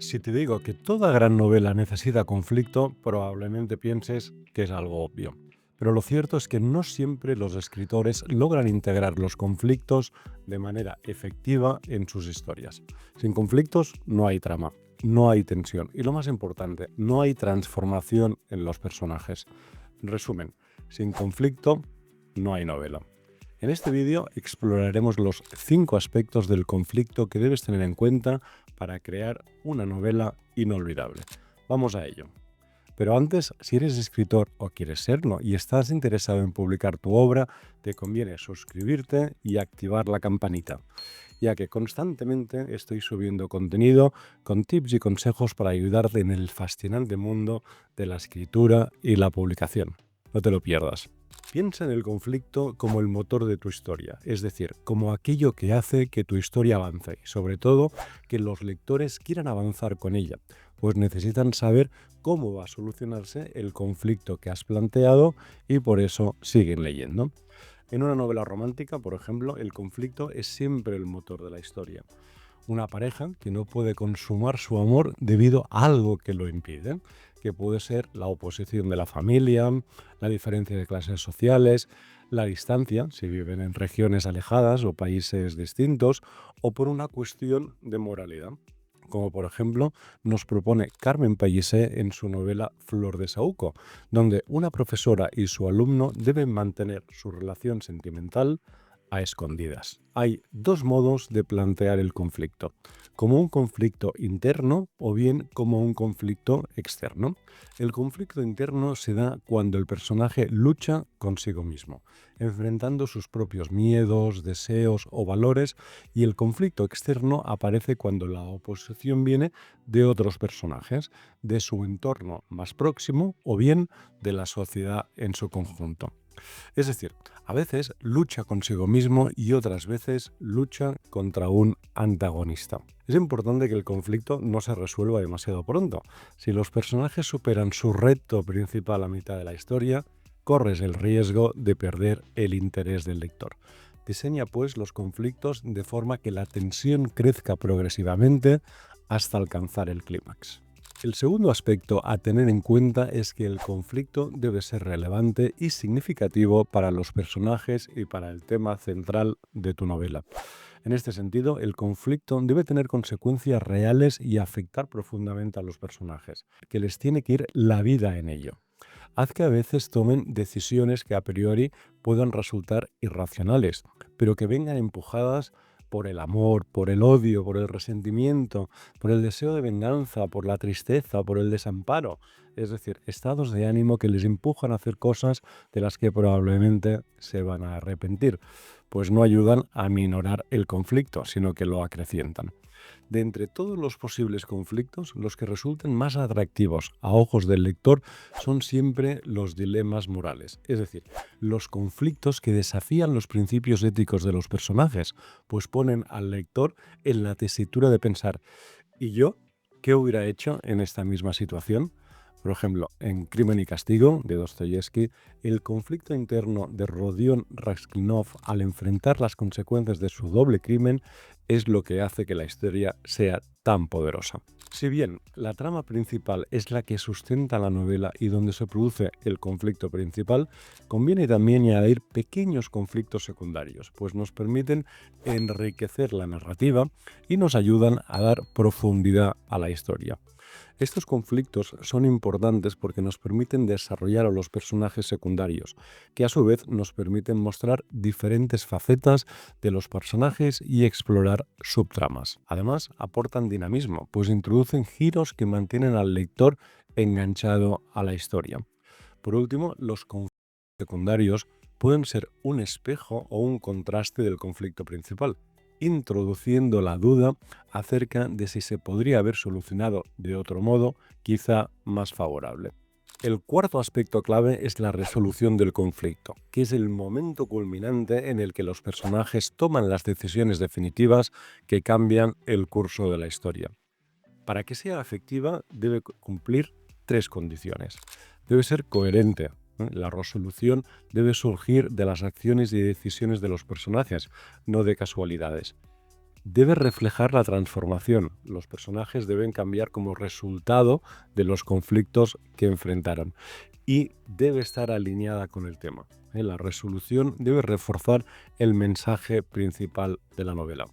Si te digo que toda gran novela necesita conflicto, probablemente pienses que es algo obvio. Pero lo cierto es que no siempre los escritores logran integrar los conflictos de manera efectiva en sus historias. Sin conflictos no hay trama, no hay tensión y lo más importante, no hay transformación en los personajes. En resumen, sin conflicto no hay novela. En este vídeo exploraremos los 5 aspectos del conflicto que debes tener en cuenta para crear una novela inolvidable. Vamos a ello. Pero antes, si eres escritor o quieres serlo y estás interesado en publicar tu obra, te conviene suscribirte y activar la campanita, ya que constantemente estoy subiendo contenido con tips y consejos para ayudarte en el fascinante mundo de la escritura y la publicación. No te lo pierdas. Piensa en el conflicto como el motor de tu historia, es decir, como aquello que hace que tu historia avance y, sobre todo, que los lectores quieran avanzar con ella, pues necesitan saber cómo va a solucionarse el conflicto que has planteado y por eso siguen leyendo. En una novela romántica, por ejemplo, el conflicto es siempre el motor de la historia. Una pareja que no puede consumar su amor debido a algo que lo impide, que puede ser la oposición de la familia, la diferencia de clases sociales, la distancia, si viven en regiones alejadas o países distintos, o por una cuestión de moralidad, como por ejemplo nos propone Carmen Pellicer en su novela Flor de Saúco, donde una profesora y su alumno deben mantener su relación sentimental a escondidas. Hay dos modos de plantear el conflicto, como un conflicto interno o bien como un conflicto externo. El conflicto interno se da cuando el personaje lucha consigo mismo, enfrentando sus propios miedos, deseos o valores, y el conflicto externo aparece cuando la oposición viene de otros personajes, de su entorno más próximo o bien de la sociedad en su conjunto. Es decir, a veces lucha consigo mismo y otras veces lucha contra un antagonista. Es importante que el conflicto no se resuelva demasiado pronto. Si los personajes superan su reto principal a mitad de la historia, corres el riesgo de perder el interés del lector. Diseña pues los conflictos de forma que la tensión crezca progresivamente hasta alcanzar el clímax. El segundo aspecto a tener en cuenta es que el conflicto debe ser relevante y significativo para los personajes y para el tema central de tu novela. En este sentido, el conflicto debe tener consecuencias reales y afectar profundamente a los personajes, que les tiene que ir la vida en ello. Haz que a veces tomen decisiones que a priori puedan resultar irracionales, pero que vengan empujadas por el amor, por el odio, por el resentimiento, por el deseo de venganza, por la tristeza, por el desamparo. Es decir, estados de ánimo que les empujan a hacer cosas de las que probablemente se van a arrepentir, pues no ayudan a minorar el conflicto, sino que lo acrecientan. De entre todos los posibles conflictos, los que resulten más atractivos a ojos del lector son siempre los dilemas morales, es decir, los conflictos que desafían los principios éticos de los personajes, pues ponen al lector en la tesitura de pensar: ¿y yo qué hubiera hecho en esta misma situación? Por ejemplo, en Crimen y Castigo, de Dostoyevsky, el conflicto interno de Rodion Raskolnikov al enfrentar las consecuencias de su doble crimen es lo que hace que la historia sea tan poderosa. Si bien la trama principal es la que sustenta la novela y donde se produce el conflicto principal, conviene también añadir pequeños conflictos secundarios, pues nos permiten enriquecer la narrativa y nos ayudan a dar profundidad a la historia. Estos conflictos son importantes porque nos permiten desarrollar a los personajes secundarios, que a su vez nos permiten mostrar diferentes facetas de los personajes y explorar subtramas. Además, aportan dinamismo, pues introducen giros que mantienen al lector enganchado a la historia. Por último, los conflictos secundarios pueden ser un espejo o un contraste del conflicto principal, introduciendo la duda acerca de si se podría haber solucionado de otro modo, quizá más favorable. El cuarto aspecto clave es la resolución del conflicto, que es el momento culminante en el que los personajes toman las decisiones definitivas que cambian el curso de la historia. Para que sea efectiva, debe cumplir tres condiciones. Debe ser coherente. La resolución debe surgir de las acciones y decisiones de los personajes, no de casualidades. debe reflejar la transformación. Los personajes deben cambiar como resultado de los conflictos que enfrentaron y debe estar alineada con el tema. La resolución debe reforzar el mensaje principal de la novela.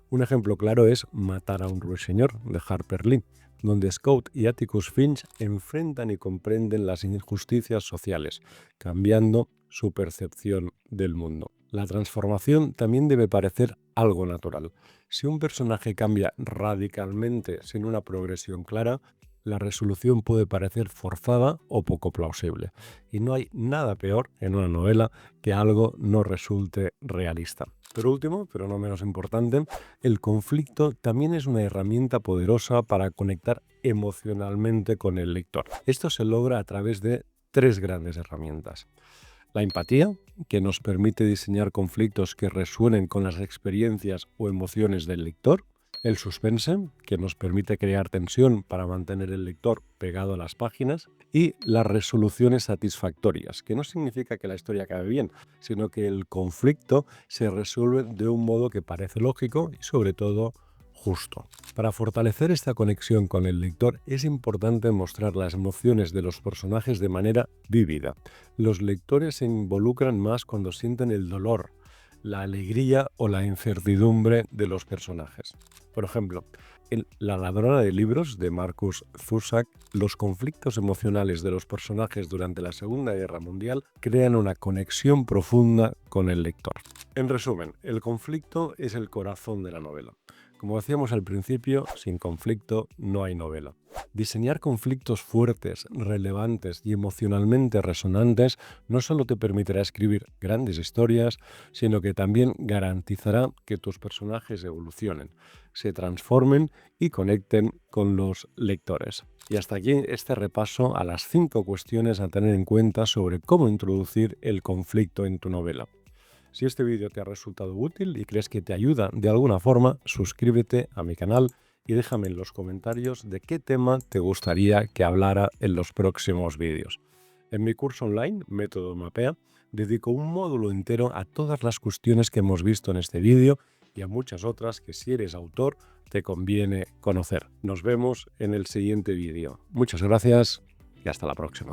Un ejemplo claro es Matar a un ruiseñor, de Harper Lee, donde Scout y Atticus Finch enfrentan y comprenden las injusticias sociales, cambiando su percepción del mundo. La transformación también debe parecer algo natural. Si un personaje cambia radicalmente sin una progresión clara, la resolución puede parecer forzada o poco plausible. Y no hay nada peor en una novela que algo no resulte realista. Por último, pero no menos importante, el conflicto también es una herramienta poderosa para conectar emocionalmente con el lector. Esto se logra a través de 3 grandes herramientas. La empatía, que nos permite diseñar conflictos que resuenen con las experiencias o emociones del lector. El suspense, que nos permite crear tensión para mantener el lector pegado a las páginas. Y las resoluciones satisfactorias, que no significa que la historia acabe bien, sino que el conflicto se resuelve de un modo que parece lógico y sobre todo justo. Para fortalecer esta conexión con el lector es importante mostrar las emociones de los personajes de manera vívida. Los lectores se involucran más cuando sienten el dolor, la alegría o la incertidumbre de los personajes. Por ejemplo, en La ladrona de libros, de Markus Zusak, los conflictos emocionales de los personajes durante la Segunda Guerra Mundial crean una conexión profunda con el lector. En resumen, el conflicto es el corazón de la novela. Como decíamos al principio, sin conflicto no hay novela. Diseñar conflictos fuertes, relevantes y emocionalmente resonantes no solo te permitirá escribir grandes historias, sino que también garantizará que tus personajes evolucionen, se transformen y conecten con los lectores. Y hasta aquí este repaso a las 5 cuestiones a tener en cuenta sobre cómo introducir el conflicto en tu novela. Si este vídeo te ha resultado útil y crees que te ayuda de alguna forma, suscríbete a mi canal y déjame en los comentarios de qué tema te gustaría que hablara en los próximos vídeos. En mi curso online, Método Mapea, dedico un módulo entero a todas las cuestiones que hemos visto en este vídeo y a muchas otras que si eres autor te conviene conocer. Nos vemos en el siguiente vídeo. Muchas gracias y hasta la próxima.